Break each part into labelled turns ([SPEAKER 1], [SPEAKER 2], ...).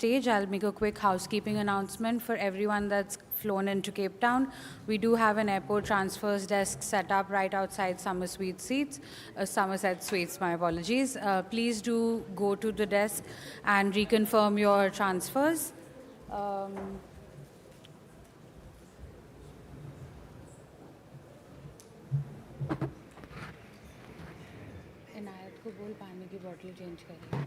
[SPEAKER 1] stage, I'll make a quick housekeeping announcement for everyone that's flown into Cape Town. We do have an airport transfers desk set up right outside Somerset Suites, my apologies. Please do go to the desk and reconfirm your transfers. इनायत को बोल पानी की बोतल change करें.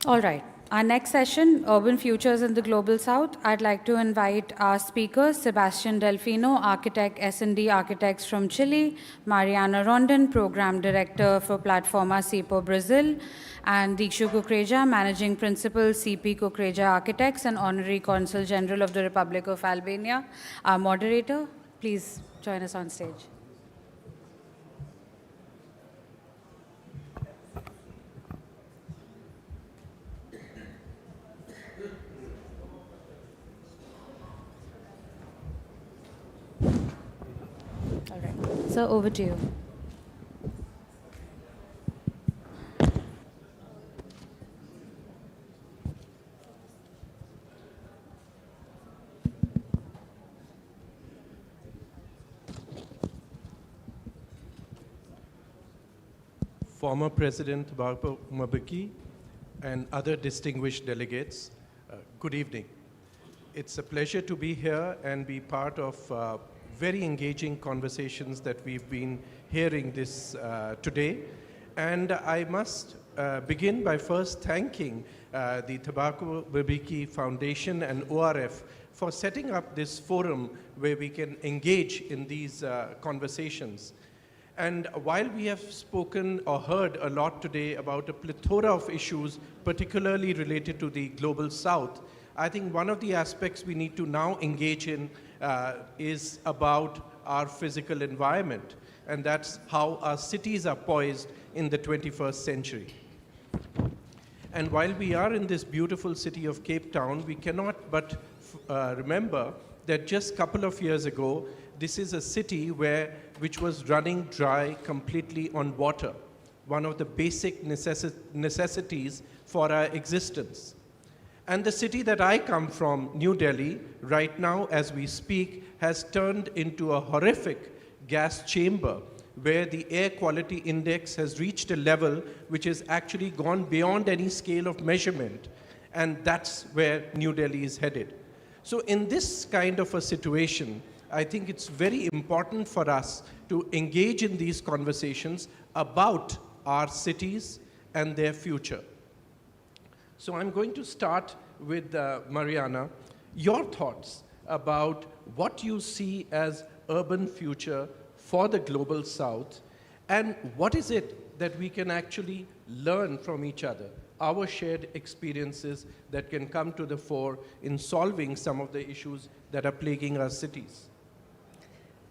[SPEAKER 1] All right. Our next session, Urban Futures in the Global South. I'd like to invite our speakers, Sebastian Delpino, architect, S&D Architects from Chile, Mariana Rondon, Program Director for Plataforma CIPO Brazil, and Dikshu Kukreja, Managing Principal, CP Kukreja Architects and Honorary Consul General of the Republic of Albania. Our moderator, please join us on stage. All right. So over to you.
[SPEAKER 2] Former President Thabo Mbeki and other distinguished delegates, good evening. It's a pleasure to be here and be part of very engaging conversations that we've been hearing this today. And I must begin by first thanking the Thabo Mbeki Foundation and ORF for setting up this forum where we can engage in these conversations. And while we have spoken or heard a lot today about a plethora of issues, particularly related to the Global South, I think one of the aspects we need to now engage in is about our physical environment, and that's how our cities are poised in the 21st century. And while we are in this beautiful city of Cape Town, we cannot but remember that just a couple of years ago, this is a city which was running dry completely on water, one of the basic necessities for our existence. And the city that I come from, New Delhi, right now as we speak, has turned into a horrific gas chamber where the air quality index has reached a level which has actually gone beyond any scale of measurement. And that's where New Delhi is headed. So in this kind of a situation, I think it's very important for us to engage in these conversations about our cities and their future. So I'm going to start with Mariana. Your thoughts about what you see as urban future for the Global South, and what is it that we can actually learn from each other, our shared experiences that can come to the fore in solving some of the issues that are plaguing our cities.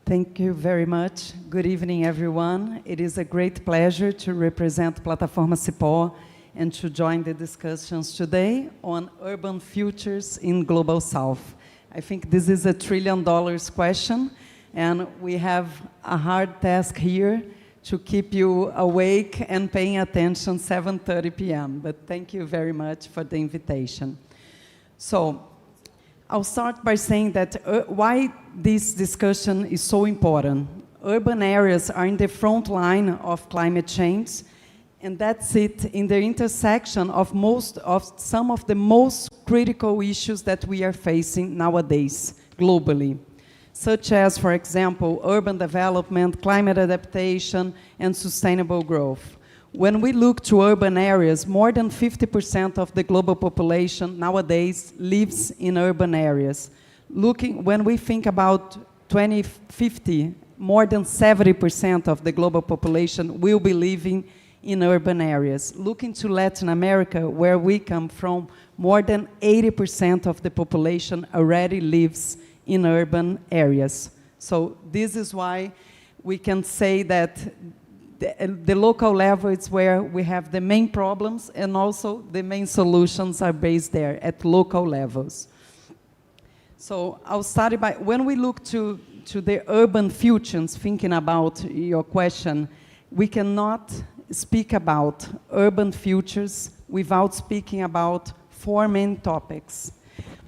[SPEAKER 3] Thank you very much. Good evening, everyone. It is a great pleasure to represent Plataforma CIPO and to join the discussions today on urban futures in Global South. I think this is a $1 trillion question, and we have a hard task here to keep you awake and paying attention 7:30 p.m. But thank you very much for the invitation. So I'll start by saying that why this discussion is so important. Urban areas are in the front line of climate change, and that's it in the intersection of some of the most critical issues that we are facing nowadays globally, such as, for example, urban development, climate adaptation, and sustainable growth. When we look to urban areas, more than 50% of the global population nowadays lives in urban areas. When we think about 2050, more than 70% of the global population will be living in urban areas. Looking to Latin America, where we come from, more than 80% of the population already lives in urban areas. So this is why we can say that the local level is where we have the main problems, and also the main solutions are based there at local levels. So I'll start by, when we look to the urban futures, thinking about your question, we cannot speak about urban futures without speaking about four main topics,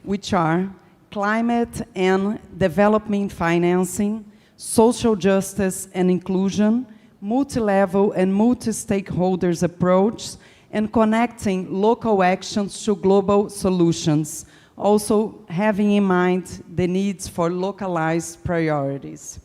[SPEAKER 3] which are climate and development financing, social justice and inclusion, multi-level and multi-stakeholders approach, and connecting local actions to global solutions, also having in mind the needs for localized priorities.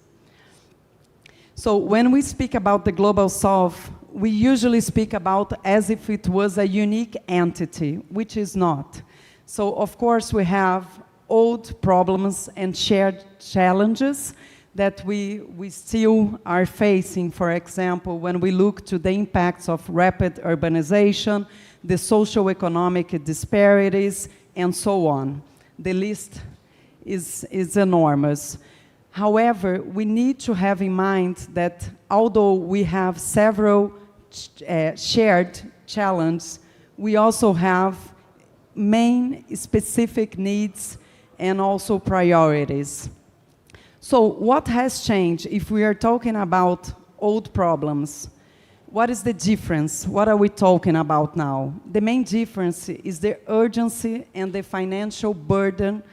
[SPEAKER 3] So when we speak about the Global South, we usually speak about as if it was a unique entity, which is not. So of course we have old problems and shared challenges that we still are facing. For example, when we look to the impacts of rapid urbanization, the socio-economic disparities, and so on. The list is enormous. However, we need to have in mind that although we have several shared challenges, we also have main specific needs and also priorities. So what has changed if we are talking about old problems? What is the difference? What are we talking about now? The main difference is the urgency and the financial burden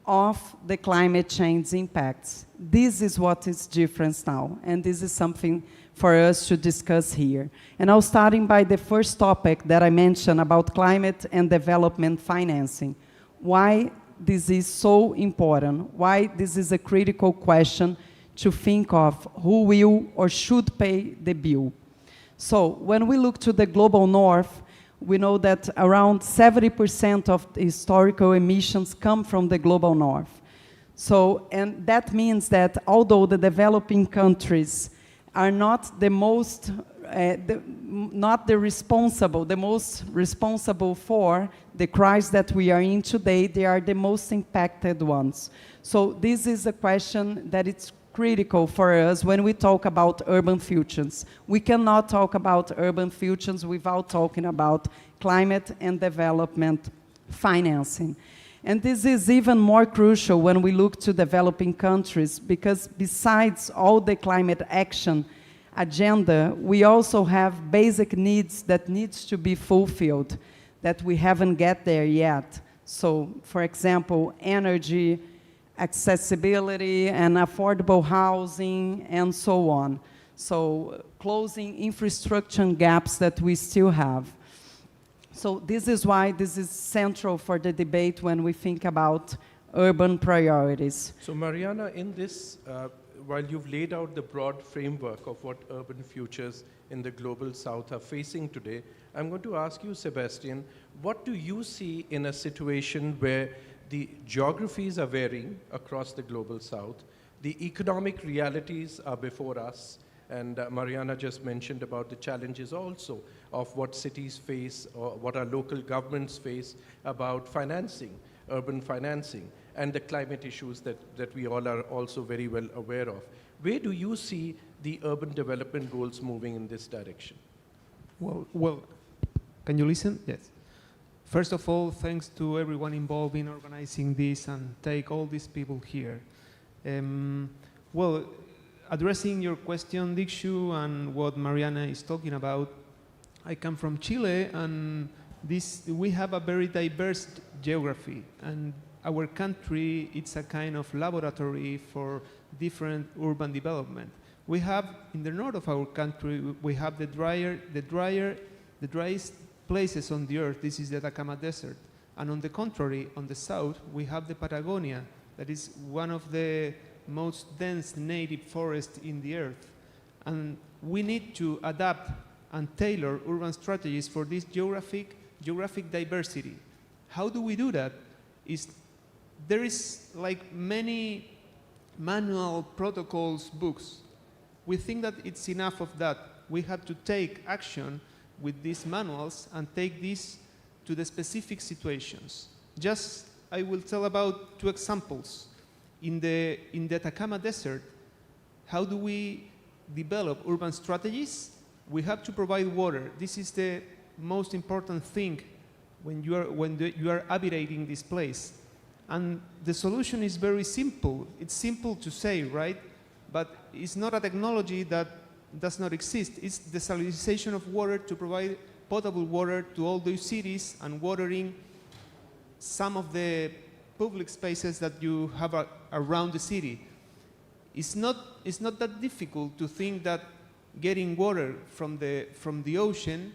[SPEAKER 3] of the climate change impacts. This is what is different now, and this is something for us to discuss here. And I'll starting by the first topic that I mentioned about climate and development financing. Why this is so important, why this is a critical question to think of who will or should pay the bill. So when we look to the global north, we know that around 70% of historical emissions come from the global north. So, and that means that although the developing countries are not the most, the most responsible for the crisis that we are in today, they are the most impacted ones. So this is a question that it's critical for us when we talk about urban futures. We cannot talk about urban futures without talking about climate and development financing. And this is even more crucial when we look to developing countries, because besides all the climate action agenda, we also have basic needs that needs to be fulfilled that we haven't get there yet. So, for example, energy, accessibility and affordable housing, and so on. So closing infrastructure gaps that we still have. So this is why this is central for the debate when we think about urban priorities.
[SPEAKER 2] So Mariana, in this, while you've laid out the broad framework of what urban futures in the Global South are facing today, I'm going to ask you, Sebastian, what do you see in a situation where the geographies are varying across the Global South, the economic realities are before us, and Mariana just mentioned about the challenges also of what cities face or what our local governments face about financing, urban financing, and the climate issues that we all are also very well aware of. Where do you see the urban development goals moving in this direction?
[SPEAKER 4] Well, can you listen? Yes. First of all, thanks to everyone involved in organizing this and take all these people here. Well, addressing your question, Dikshu, and what Mariana is talking about, I come from Chile, and we have a very diverse geography, and our country, it's a kind of laboratory for different urban development. We have, in the north of our country, we have the driest places on the earth. This is the Atacama Desert. And on the contrary, on the south, we have the Patagonia, that is one of the most dense native forests in the earth. And we need to adapt and tailor urban strategies for this geographic diversity. How do we do that? There is like many manual protocols, books. We think that it's enough of that. We have to take action with these manuals and take this to the specific situations. Just, I will tell about two examples. In the Atacama Desert, how do we develop urban strategies? We have to provide water. This is the most important thing when you are habitating this place. And the solution is very simple. It's simple to say, right? But it's not a technology that does not exist. It's the desalinization of water to provide potable water to all those cities and watering some of the public spaces that you have around the city. It's not that difficult to think that getting water from the ocean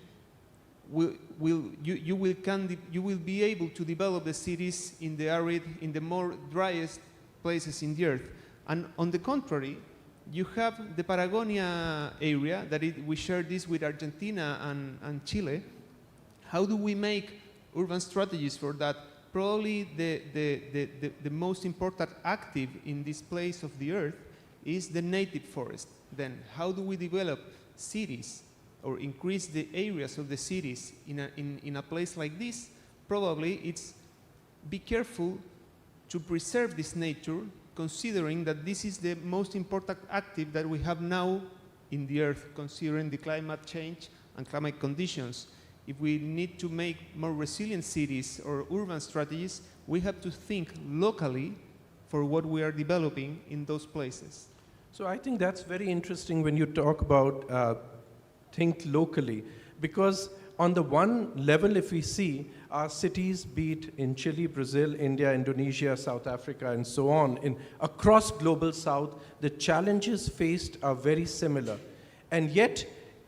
[SPEAKER 4] you will be able to develop the cities in the arid, in the more driest places in the earth. And on the contrary, you have the Patagonia area that we share this with Argentina and Chile. How do we make urban strategies for that? Probably the most important active in this place of the earth is the native forest. Then how do we develop cities or increase the areas of the cities in a place like this? Probably it's be careful to preserve this nature, considering that this is the most important active that we have now in the earth, considering the climate change and climate conditions. If we need to make more resilient cities or urban strategies, we have to think locally for what we are developing in those places.
[SPEAKER 2] So I think that's very interesting when you talk about think locally, because on the one level, if we see our cities, be it in Chile, Brazil, India, Indonesia, South Africa, and so on, across global South, the challenges faced are very similar. And yet,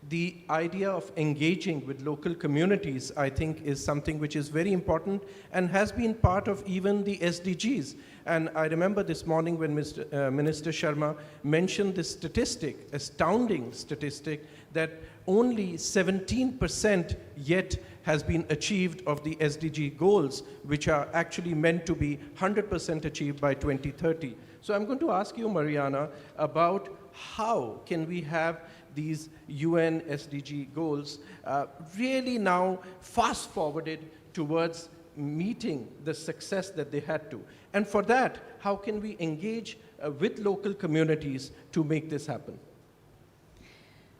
[SPEAKER 2] the idea of engaging with local communities, I think, is something which is very important and has been part of even the SDGs. And I remember this morning when Minister Sharma mentioned this statistic, astounding statistic, that only 17% yet has been achieved of the SDG goals, which are actually meant to be 100% achieved by 2030. So I'm going to ask you, Mariana, about how can we have these UN SDG goals really now fast-forwarded towards meeting the success that they had to. And for that, how can we engage with local communities to make this happen?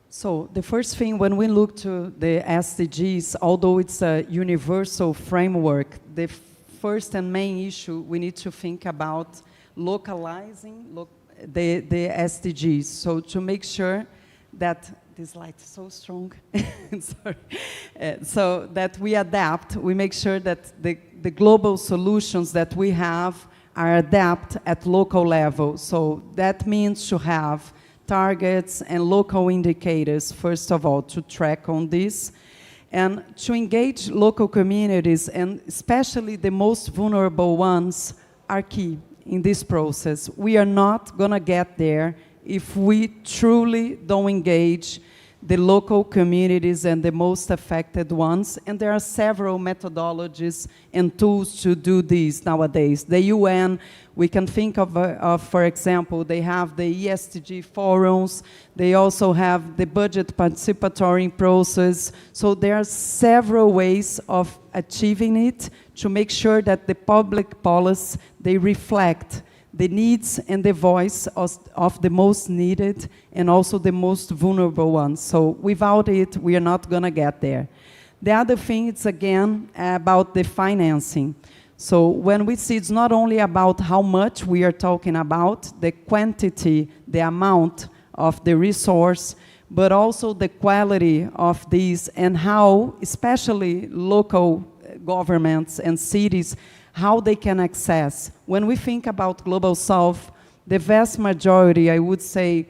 [SPEAKER 3] So the first thing, when we look to the SDGs, although it's a universal framework, the first and main issue we need to think about localizing the SDGs. So to make sure that this light is so strong, sorry, so that we adapt, we make sure that the global solutions that we have are adapted at local level. So that means to have targets and local indicators, first of all, to track on this, and to engage local communities, and especially the most vulnerable ones, are key in this process. We are not going to get there if we truly don't engage the local communities and the most affected ones. And there are several methodologies and tools to do this nowadays. The UN, we can think of, for example, they have the ESG forums, they also have the budget participatory process. So there are several ways of achieving it to make sure that the public policy, they reflect the needs and the voice of the most needed and also the most vulnerable ones. So without it, we are not going to get there. The other thing is, again, about the financing. So when we see, it's not only about how much we are talking about, the quantity, the amount of the resource, but also the quality of these and how, especially local governments and cities, how they can access. When we think about Global South, the vast majority, I would say,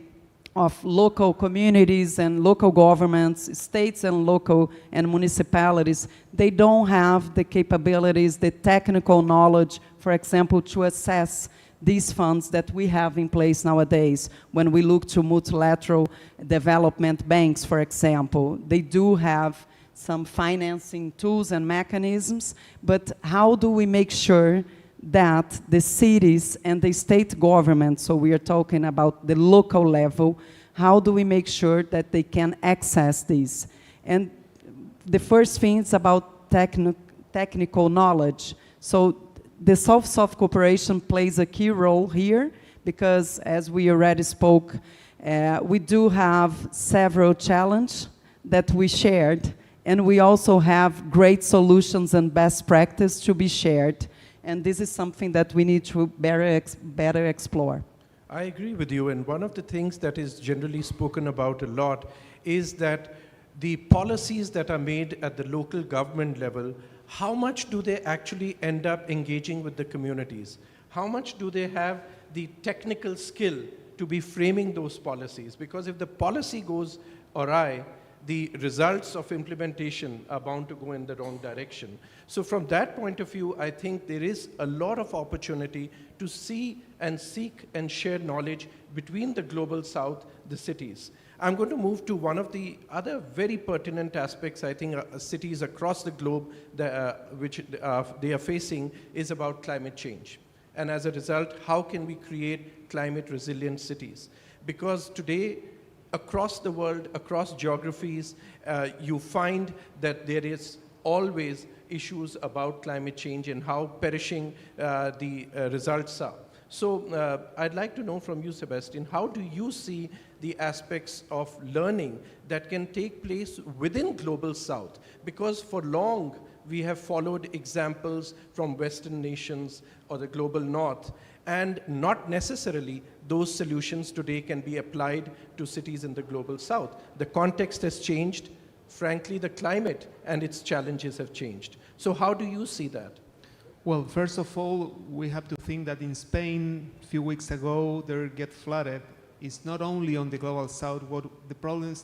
[SPEAKER 3] of local communities and local governments, states and local and municipalities, they don't have the capabilities, the technical knowledge, for example, to assess these funds that we have in place nowadays. When we look to multilateral development banks, for example, they do have some financing tools and mechanisms, but how do we make sure that the cities and the state government, so we are talking about the local level, how do we make sure that they can access these? And the first thing is about technical knowledge. So the South-South cooperation plays a key role here, because as we already spoke, we do have several challenges that we shared, and we also have great solutions and best practice to be shared. And this is something that we need to better explore.
[SPEAKER 2] I agree with you, and one of the things that is generally spoken about a lot is that the policies that are made at the local government level, how much do they actually end up engaging with the communities? How much do they have the technical skill to be framing those policies? Because if the policy goes awry, the results of implementation are bound to go in the wrong direction. So from that point of view, I think there is a lot of opportunity to see and seek and share knowledge between the global south, the cities. I'm going to move to one of the other very pertinent aspects I think cities across the globe which they are facing is about climate change. And as a result, how can we create climate resilient cities? Because today, across the world, across geographies, you find that there is always issues about climate change and how perishing the results are. So I'd like to know from you, Sebastian, how do you see the aspects of learning that can take place within Global South? Because for long, we have followed examples from Western nations or the Global North, and not necessarily those solutions today can be applied to cities in the Global South. The context has changed. Frankly, the climate and its challenges have changed. So how do you see that?
[SPEAKER 4] Well, first of all, we have to think that in Spain, a few weeks ago, they get flooded. It's not only on the Global South, what the problems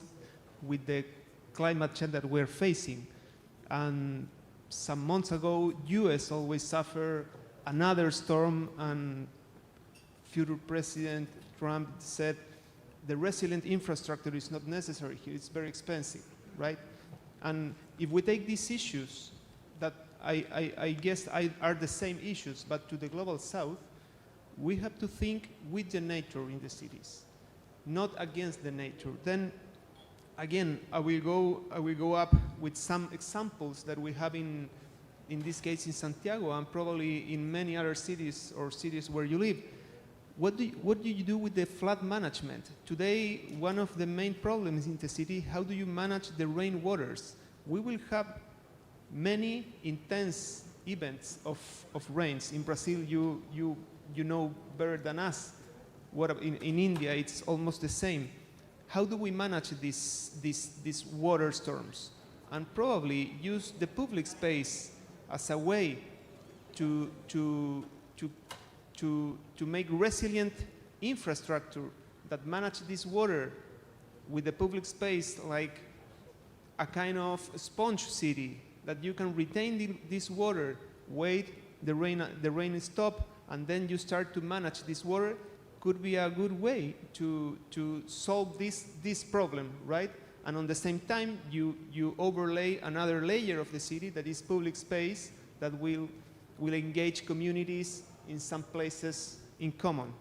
[SPEAKER 4] with the climate change that we're facing. And some months ago, US always suffered another storm, and future President Trump said the resilient infrastructure is not necessary here, it's very expensive, right? And if we take these issues that I guess are the same issues, but to the Global South, we have to think with the nature in the cities, not against the nature. Then again, I will go up with some examples that we have in this case in Santiago and probably in many other cities or cities where you live. What do you do with the flood management? Today, one of the main problems in the city, how do you manage the rainwaters? We will have many intense events of rains. In Brazil, you know better than us. In India, it's almost the same. How do we manage these water storms? And probably use the public space as a way to make resilient infrastructure that manage this water with the public space, like a kind of sponge city that you can retain this water, wait, the rain stop, and then you start to manage this water. Could be a good way to solve this problem, right? And on the same time, you overlay another layer of the city that is public space that will engage communities in some places in common.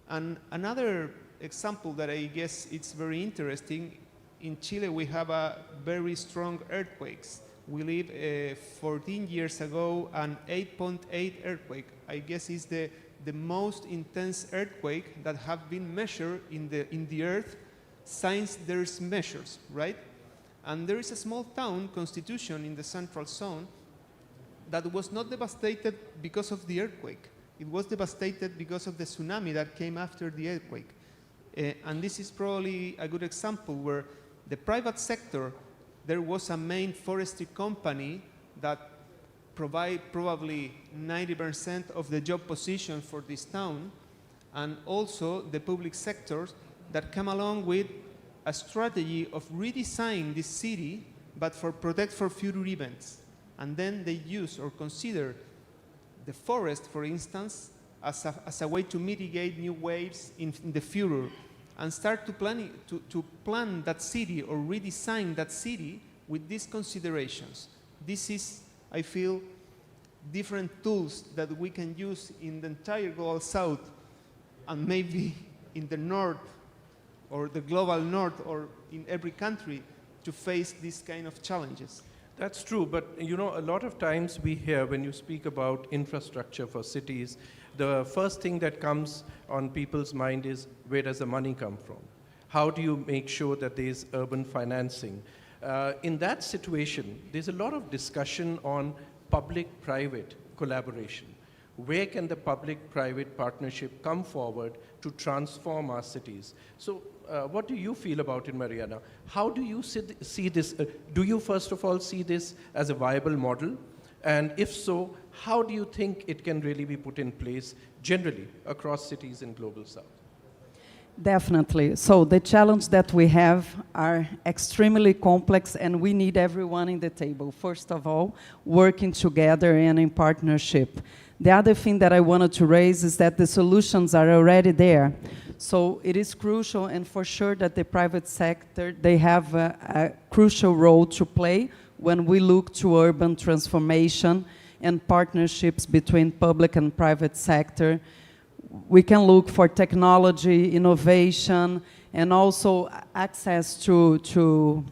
[SPEAKER 4] And another example that I guess it's very interesting, in Chile we have a very strong earthquakes. We lived 14 years ago an 8.8 earthquake. I guess it's the most intense earthquake that have been measured in the earth since there's measures, right? And there is a small town, Constitution, in the central zone that was not devastated because of the earthquake. It was devastated because of the tsunami that came after the earthquake. And this is probably a good example where the private sector, there was a main forestry company that provide probably 90% of the job position for this town, and also the public sectors that come along with a strategy of redesign this city, but protect for future events. And then they use or consider the forest, for instance, as a way to mitigate new waves in the future, and start to plan that city or redesign that city with these considerations. This is, I feel, different tools that we can use in the entire Global South and maybe in the North or the Global North or in every country to face these kind of challenges.
[SPEAKER 2] That's true, but you know, a lot of times we hear when you speak about infrastructure for cities, the first thing that comes on people's mind is, where does the money come from? How do you make sure that there's urban financing? In that situation, there's a lot of discussion on public-private collaboration. Where can the public-private partnership come forward to transform our cities? So what do you feel about it, Mariana? How do you see this? Do you, first of all, see this as a viable model? And if so, how do you think it can really be put in place generally across cities in Global South?
[SPEAKER 3] Definitely. So the challenge that we have are extremely complex, and we need everyone in the table. First of all, working together and in partnership. The other thing that I wanted to raise is that the solutions are already there. So it is crucial, and for sure that the private sector, they have a crucial role to play when we look to urban transformation and partnerships between public and private sector. We can look for technology, innovation, and also access to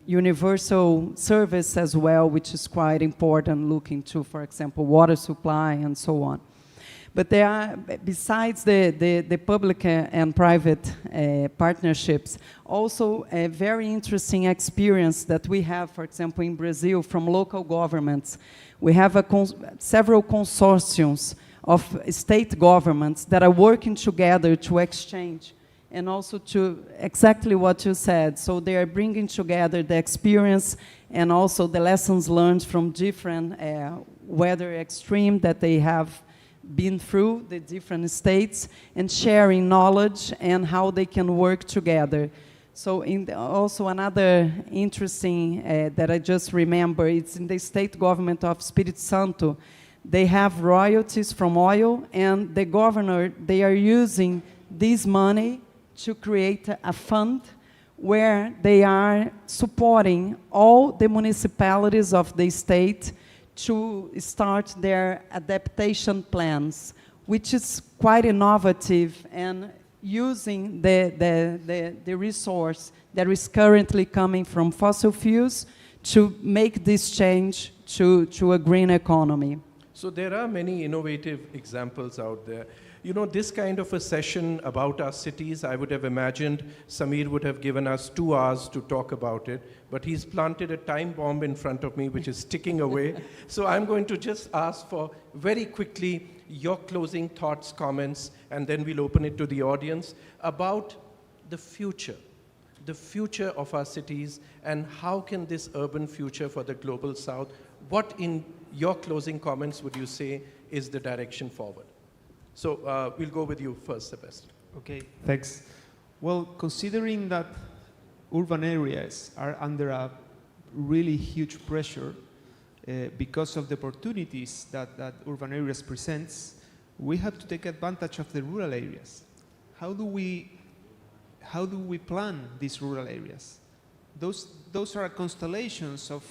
[SPEAKER 3] universal service as well, which is quite important, looking to, for example, water supply and so on. But there are, besides the public and private partnerships, also a very interesting experience that we have, for example, in Brazil from local governments. We have several consortiums of state governments that are working together to exchange and also to exactly what you said. So they are bringing together the experience and also the lessons learned from different weather extreme that they have been through, the different states, and sharing knowledge and how they can work together. So also another interesting that I just remember, it's in the state government of Espírito Santo. They have royalties from oil, and the governor, they are using this money to create a fund where they are supporting all the municipalities of the state to start their adaptation plans, which is quite innovative and using the resource that is currently coming from fossil fuels to make this change to a green economy.
[SPEAKER 2] So there are many innovative examples out there. You know, this kind of a session about our cities, I would have imagined Samir would have given us 2 hours to talk about it, but he's planted a time bomb in front of me, which is ticking away. So I'm going to just ask for very quickly your closing thoughts, comments, and then we'll open it to the audience about the future of our cities, and how can this urban future for the Global South, what in your closing comments would you say is the direction forward? So we'll go with you first, Sebastian.
[SPEAKER 4] Okay, thanks. Well, considering that urban areas are under a really huge pressure because of the opportunities that urban areas presents, we have to take advantage of the rural areas. How do we plan these rural areas? Those are constellations of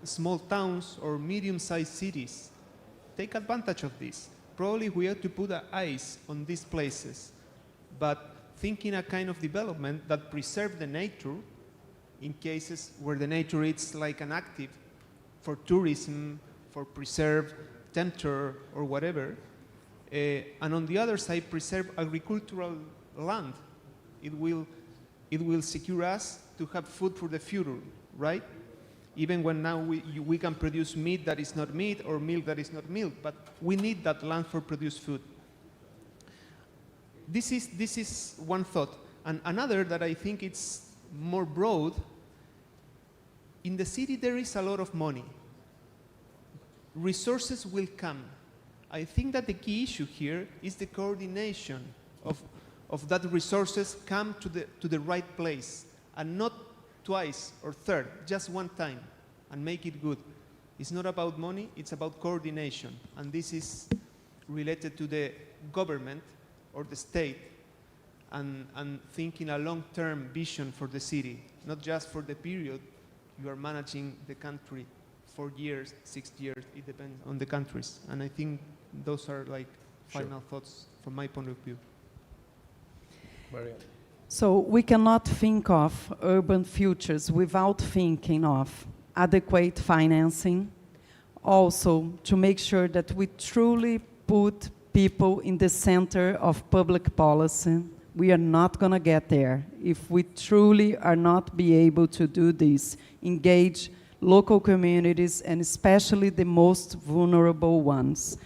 [SPEAKER 4] small towns or medium-sized cities. Take advantage of this. Probably we have to put an eyes on these places, but thinking a kind of development that preserve the nature in cases where the nature is like an active for tourism, for preserve temperature or whatever, and on the other side preserve agricultural land. It will secure us to have food for the future, right? Even when now we can produce meat that is not meat or milk that is not milk, but we need that land for produced food. This is one thought. And another that I think it's more broad, in the city there is a lot of money. Resources will come. I think that the key issue here is the coordination of that resources come to the right place, and not twice or third, just one time, and make it good. It's not about money, it's about coordination. And this is related to the government or the state and thinking a long-term vision for the city, not just for the period you are managing the country, 4 years, 6 years, it depends on the countries. And I think those are like final thoughts from my point of view.
[SPEAKER 2] Mariana.
[SPEAKER 3] So we cannot think of urban futures without thinking of adequate financing, also to make sure that we truly put people in the center of public policy, we are not going to get there if we truly are not be able to do this, engage local communities, and especially the most vulnerable ones.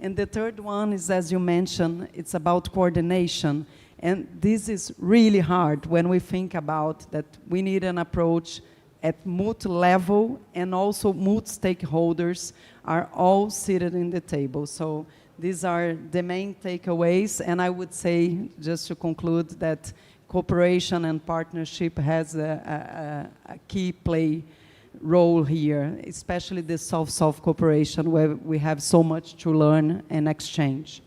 [SPEAKER 3] And the third one is, as you mentioned, it's about coordination. And this is really hard when we think about that we need an approach at multi-level, and also multi-stakeholders are all seated in the table. So these are the main takeaways, and I would say, just to conclude, that cooperation and partnership has a key play role here, especially the South-South cooperation, where we have so much to learn and exchange.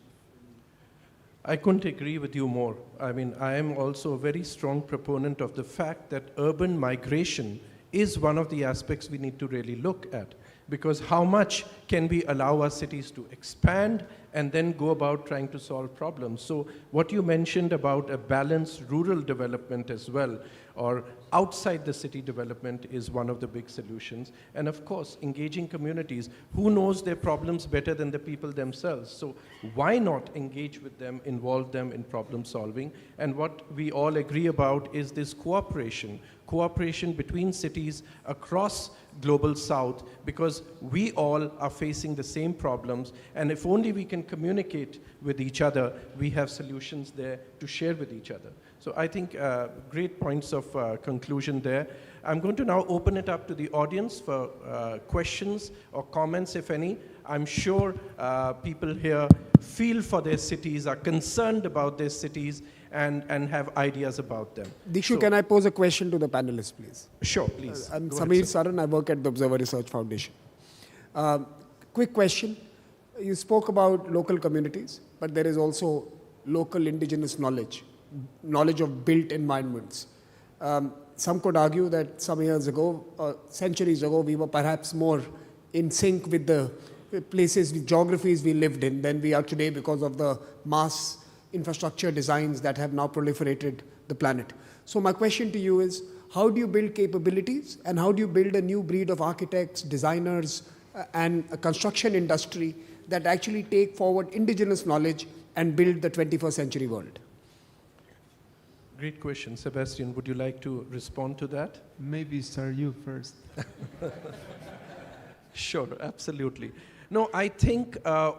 [SPEAKER 2] I couldn't agree with you more. I mean, I am also a very strong proponent of the fact that urban migration is one of the aspects we need to really look at. Because how much can we allow our cities to expand and then go about trying to solve problems? So what you mentioned about a balanced rural development as well, or outside the city development, is one of the big solutions. And of course, engaging communities. Who knows their problems better than the people themselves? So why not engage with them, involve them in problem solving? And what we all agree about is this cooperation between cities across Global South, because we all are facing the same problems, and if only we can communicate with each other, we have solutions there to share with each other. So I think great points of conclusion there. I'm going to now open it up to the audience for questions or comments, if any. I'm sure people here feel for their cities, are concerned about their cities, and have ideas about them.
[SPEAKER 5] Dikshu, can I pose a question to the panelists, please?
[SPEAKER 2] Sure, please.
[SPEAKER 5] I'm
[SPEAKER 2] Go
[SPEAKER 5] Samir
[SPEAKER 2] ahead, sir.
[SPEAKER 5] Saran. I work at the Observer Research Foundation. Quick question. You spoke about local communities, but there is also local indigenous knowledge of built environments. Some could argue that some years ago, centuries ago, we were perhaps more in sync with the places, with geographies we lived in than we are today because of the mass infrastructure designs that have now proliferated the planet. So my question to you is, how do you build capabilities, and how do you build a new breed of architects, designers, and a construction industry that actually take forward indigenous knowledge and build the 21st century world?
[SPEAKER 2] Great question. Sebastian, would you like to respond to that?
[SPEAKER 4] Maybe start you first.
[SPEAKER 2] Sure, absolutely. No, I think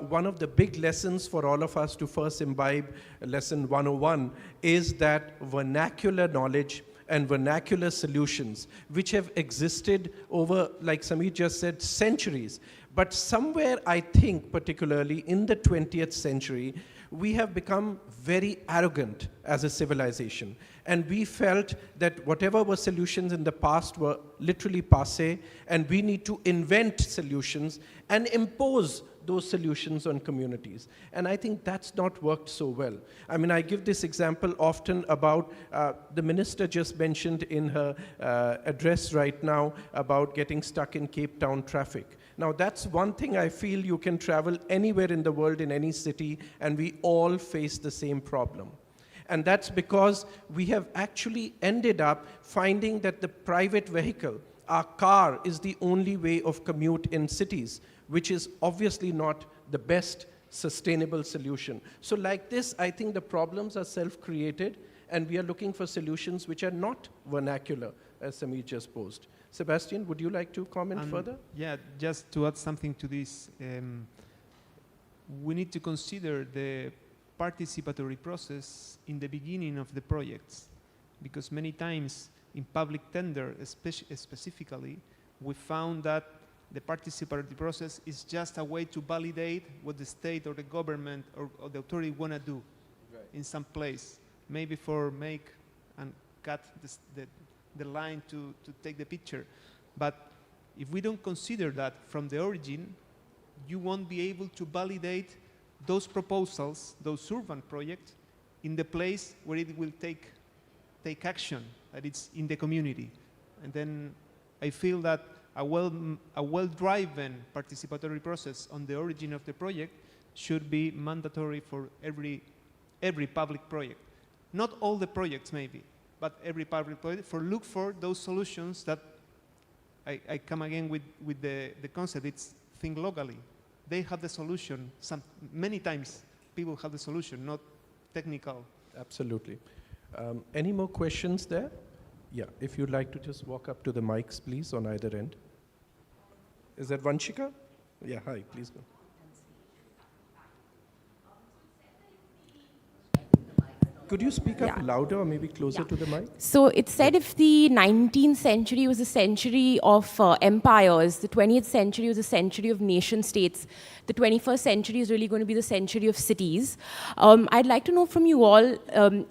[SPEAKER 2] one of the big lessons for all of us to first imbibe lesson 101 is that vernacular knowledge and vernacular solutions, which have existed over, like Samir just said, centuries. But somewhere, I think, particularly in the 20th century, we have become very arrogant as a civilization. And we felt that whatever were solutions in the past were literally passé, and we need to invent solutions and impose those solutions on communities. And I think that's not worked so well. I mean, I give this example often about the minister just mentioned in her address right now about getting stuck in Cape Town traffic. Now, that's one thing I feel you can travel anywhere in the world, in any city, and we all face the same problem. And that's because we have actually ended up finding that the private vehicle, our car, is the only way of commute in cities, which is obviously not the best sustainable solution. So like this, I think the problems are self-created, and we are looking for solutions which are not vernacular, as Samir just posed. Sebastian, would you like to comment further?
[SPEAKER 4] Yeah, just to add something to this, we need to consider the participatory process in the beginning of the projects, because many times in public tender specifically, we found that the participatory process is just a way to validate what the state or the government or the authority want to do in some place, maybe for make and cut the line to take the picture. But if we don't consider that from the origin, you won't be able to validate those proposals, those urban projects, in the place where it will take action, that it's in the community. And then I feel that a well-driven participatory process on the origin of the project should be mandatory for every public project. Not all the projects maybe, but every public project, look for those solutions that I come again with the concept, it's think locally. They have the solution. Many times people have the solution, not technical
[SPEAKER 2] Absolutely. Any more questions there? Yeah, if you'd like to just walk up to the mics, please, on either end. Is that Vanshika? Yeah, hi, please go. Could you speak up louder or maybe closer to the mic?
[SPEAKER 6] So it said if the 19th century was a century of empires, the 20th century was a century of nation states, the 21st century is really going to be the century of cities. I'd like to know from you all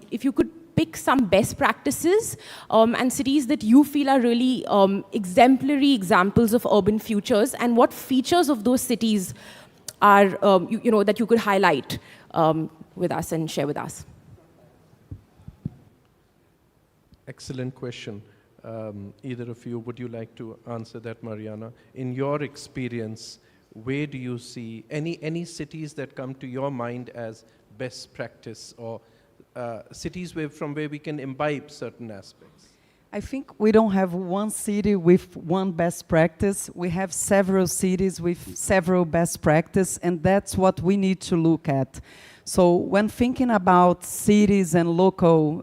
[SPEAKER 6] if you could pick some best practices and cities that you feel are really exemplary examples of urban futures, and what features of those cities are that you could highlight with us and share with us.
[SPEAKER 2] Excellent question. Either of you, would you like to answer that, Mariana? In your experience, where do you see any cities that come to your mind as best practice, or cities from where we can imbibe certain aspects?
[SPEAKER 3] I think we don't have one city with one best practice. We have several cities with several best practice, and that's what we need to look at. So when thinking about cities and local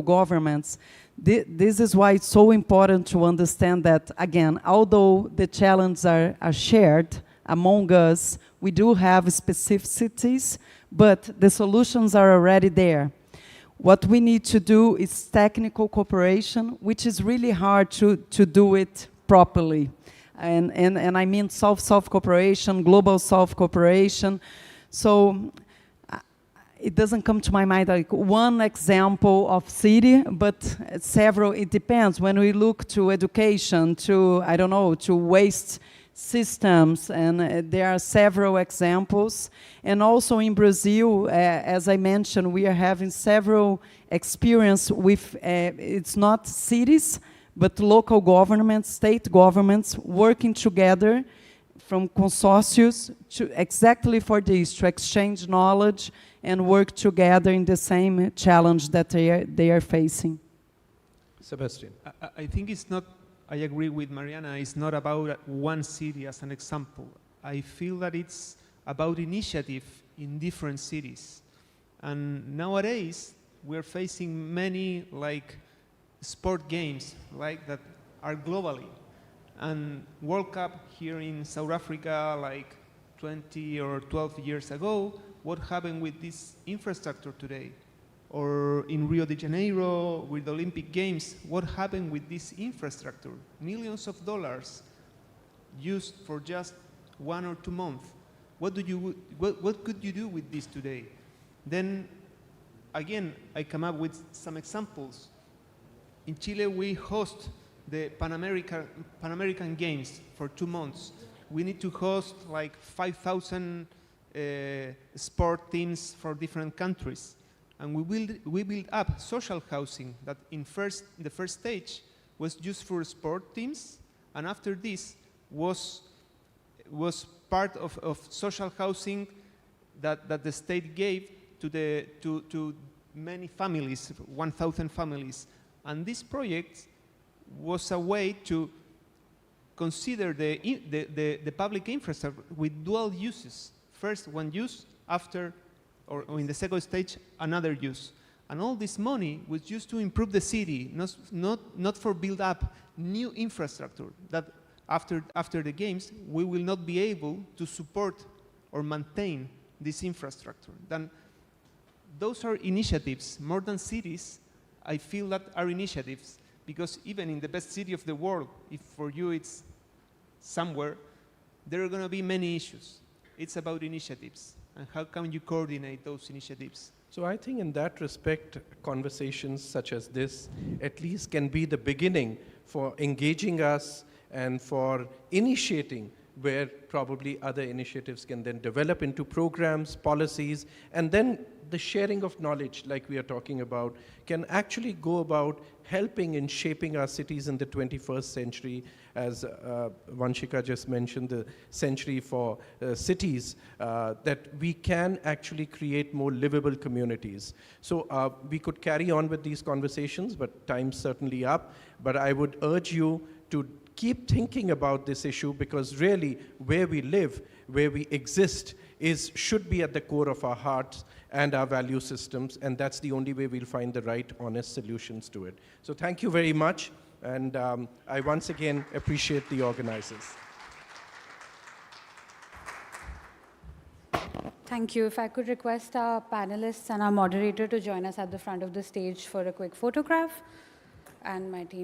[SPEAKER 3] governments, this is why it's so important to understand that, again, although the challenges are shared among us, we do have specificities, but the solutions are already there. What we need to do is technical cooperation, which is really hard to do it properly. And I mean South-South cooperation, global South cooperation. So it doesn't come to my mind like one example of city, but several. It depends. When we look to education, to, I don't know, to waste systems, and there are several examples. And also in Brazil, as I mentioned, we are having several experience with, it's not cities, but local governments, state governments working together from consortiums to exactly for this, to exchange knowledge and work together in the same challenge that they are facing.
[SPEAKER 2] Sebastian.
[SPEAKER 4] I think it's not, I agree with Mariana, it's not about one city as an example. I feel that it's about initiative in different cities. And nowadays, we're facing many sport games that are globally. And World Cup here in South Africa 20 or 12 years ago, what happened with this infrastructure today? Or in Rio de Janeiro with the Olympic Games, what happened with this infrastructure? Millions of dollars used for just 1 or 2 months. What could you do with this today? Then, again, I come up with some examples. In Chile, we host the Pan American Games for 2 months. We need to host 5,000 sport teams for different countries. And we build up social housing that in the first stage was used for sport teams, and after this was part of social housing that the state gave to many families, 1,000 families. And this project was a way to consider the public infrastructure with dual uses. First, one use, after, or in the second stage, another use. And all this money was used to improve the city, not for build up new infrastructure that after the games, we will not be able to support or maintain this infrastructure. Then those are initiatives, more than cities. I feel that are initiatives, because even in the best city of the world, if for you it's somewhere, there are going to be many issues. It's about initiatives, and how can you coordinate those initiatives?
[SPEAKER 2] So I think in that respect, conversations such as this at least can be the beginning for engaging us and for initiating where probably other initiatives can then develop into programs, policies, and then the sharing of knowledge, like we are talking about, can actually go about helping in shaping our cities in the 21st century, as Vanshika just mentioned, the century for cities, that we can actually create more livable communities. So we could carry on with these conversations, but time's certainly up. But I would urge you to keep thinking about this issue, because really where we live, where we exist, should be at the core of our hearts and our value systems, and that's the only way we'll find the right, honest solutions to it. So thank you very much, and I once again appreciate the organizers.
[SPEAKER 1] Thank you. If I could request our panelists and our moderator to join us at the front of the stage for a quick photograph, and my team.